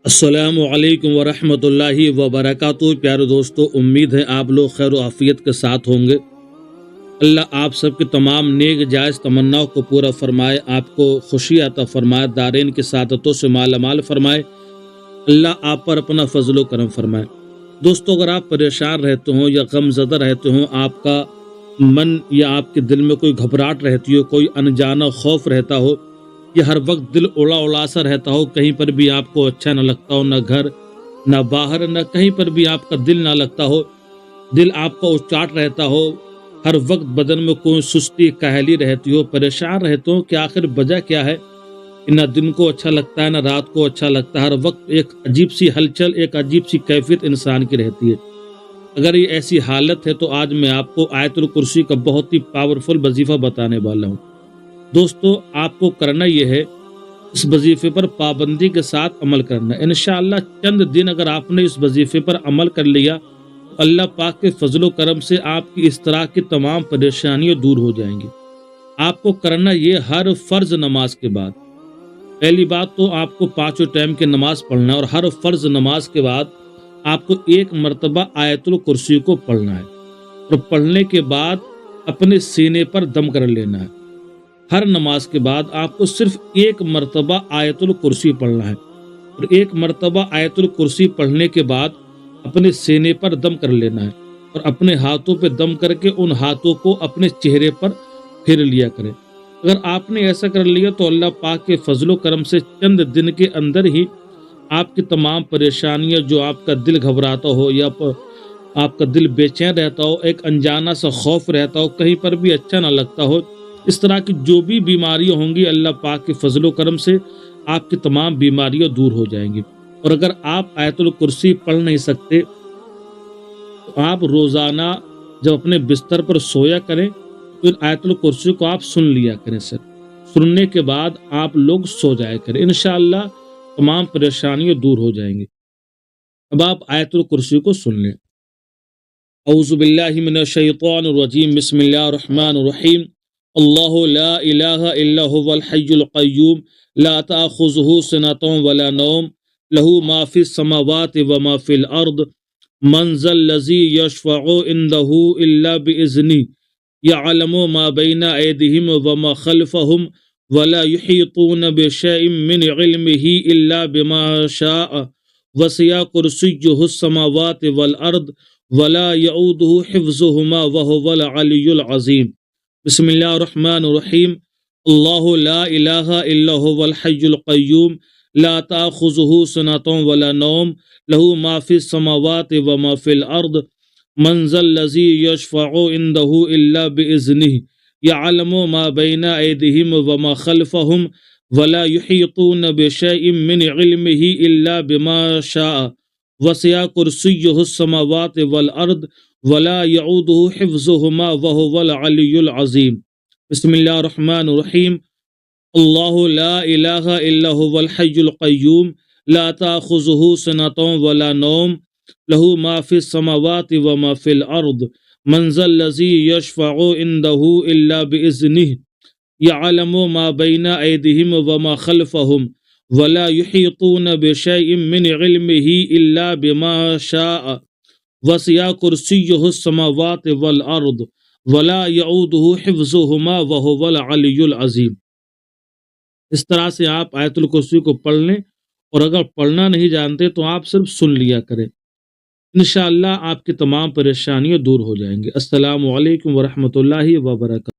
السلام علیکم ورحمۃ اللہ وبرکاتہ۔ پیارے دوستو، امید ہے آپ لوگ خیر و عافیت کے ساتھ ہوں گے۔ اللہ آپ سب کی تمام نیک جائز تمناؤں کو پورا فرمائے، آپ کو خوشی عطا فرمائے، دارین کی سعادتوں سے مالا مال فرمائے۔ اللہ آپ پر اپنا فضل و کرم فرمائے۔ دوستو، اگر آپ پریشان رہتے ہوں یا غم زدہ رہتے ہوں، آپ کا من یا آپ کے دل میں کوئی گھبراہٹ رہتی ہو، کوئی انجانا خوف رہتا ہو، یہ ہر وقت دل اڑا سا رہتا ہو، کہیں پر بھی آپ کو اچھا نہ لگتا ہو، نہ گھر نہ باہر، نہ کہیں پر بھی آپ کا دل نہ لگتا ہو، دل آپ کا اچاٹ رہتا ہو، ہر وقت بدن میں کوئی سستی کاہلی رہتی ہو، پریشان رہتے ہو کہ آخر وجہ کیا ہے، نہ دن کو اچھا لگتا ہے نہ رات کو اچھا لگتا ہے، ہر وقت ایک عجیب سی ہلچل، ایک عجیب سی کیفیت انسان کی رہتی ہے۔ اگر یہ ایسی حالت ہے تو آج میں آپ کو آیت الکرسی کا بہت ہی پاورفل وظیفہ بتانے والا ہوں۔ دوستو، آپ کو کرنا یہ ہے، اس وظیفے پر پابندی کے ساتھ عمل کرنا ہے۔ انشاءاللہ چند دن اگر آپ نے اس وظیفے پر عمل کر لیا تو اللہ پاک کے فضل و کرم سے آپ کی اس طرح کی تمام پریشانیاں دور ہو جائیں گی۔ آپ کو کرنا یہ ہر فرض نماز کے بعد، پہلی بات تو آپ کو 5 ٹائم کی نماز پڑھنا ہے، اور ہر فرض نماز کے بعد آپ کو 1 مرتبہ آیت الکرسی کو پڑھنا ہے، اور پڑھنے کے بعد اپنے سینے پر دم کر لینا ہے۔ ہر نماز کے بعد آپ کو صرف 1 مرتبہ آیت الکرسی پڑھنا ہے، اور 1 مرتبہ آیت الکرسی پڑھنے کے بعد اپنے سینے پر دم کر لینا ہے، اور اپنے ہاتھوں پہ دم کر کے ان ہاتھوں کو اپنے چہرے پر پھیر لیا کریں۔ اگر آپ نے ایسا کر لیا تو اللہ پاک کے فضل و کرم سے چند دن کے اندر ہی آپ کی تمام پریشانیاں، جو آپ کا دل گھبراتا ہو یا آپ کا دل بے چین رہتا ہو، ایک انجانا سا خوف رہتا ہو، کہیں پر بھی اچھا نہ لگتا ہو، اس طرح کی جو بھی بیماریاں ہوں گی، اللہ پاک کے فضل و کرم سے آپ کی تمام بیماریاں دور ہو جائیں گی۔ اور اگر آپ آیت الکرسی پڑھ نہیں سکتے تو آپ روزانہ جب اپنے بستر پر سویا کریں تو آیت الکرسی کو آپ سن لیا کریں، سننے کے بعد آپ لوگ سو جایا کریں، انشاءاللہ تمام پریشانیاں دور ہو جائیں گی۔ اب آپ آیت الکرسی کو سن لیں۔ اعوذ باللہ من الشیطان الرجیم، بسم اللہ الرحمن الرحیم۔ اللہ لا الہ الا هو الحی القیوم لا تأخذہ سنۃ ولا نوم لہ ما فی السماوات وما فی الارض من ذا الذی یشفع عندہ الا بإذنہ یعلم ما بین ایدیہم وما خلفہم ولا یحیطون بشیء من علمہ الا بما شاء وسع کرسیہ السماوات والارض ولا یعودہ حفظہما وہو العلی العظیم۔ بسم اللہ الرحمن الرحیم۔ اللہ لا الہ الا هو الحی القیوم لا تأخذہ سنۃ ولا نوم لہ ما فی السماوات وما فی الارض من ذا الذی یشفع عندہ الا بإذنہ یعلم ما بین ایدیہم وما خلفہم ولا یحیطون بشیء من علمہ الا بما شاء وسع کرسیہ السماوات والارض ولا یعودہ حفظہما وہو العلی العظیم۔ بسم اللہ الرحمن الرحیم۔ اللہ لا الہ الا هو الحی القیوم لا تأخذہ سنۃ ولا نوم لہ ما فی السماوات وما فی الارض من ذا الذی یشفع عندہ الا بإذنہ یعلم ما بین ایدیہم وما خلفہم ولا یحیطون بشیء من علمہ الا بما شاء وسع کرسیہ السماوات والارض ولا یعودہ حفظہما وہو العلی العظیم۔ اس طرح سے آپ آیت الکرسی کو پڑھ لیں، اور اگر پڑھنا نہیں جانتے تو آپ صرف سن لیا کریں، انشاءاللہ آپ کی تمام پریشانیاں دور ہو جائیں گے۔ السلام علیکم ورحمۃ اللہ وبرکاتہ۔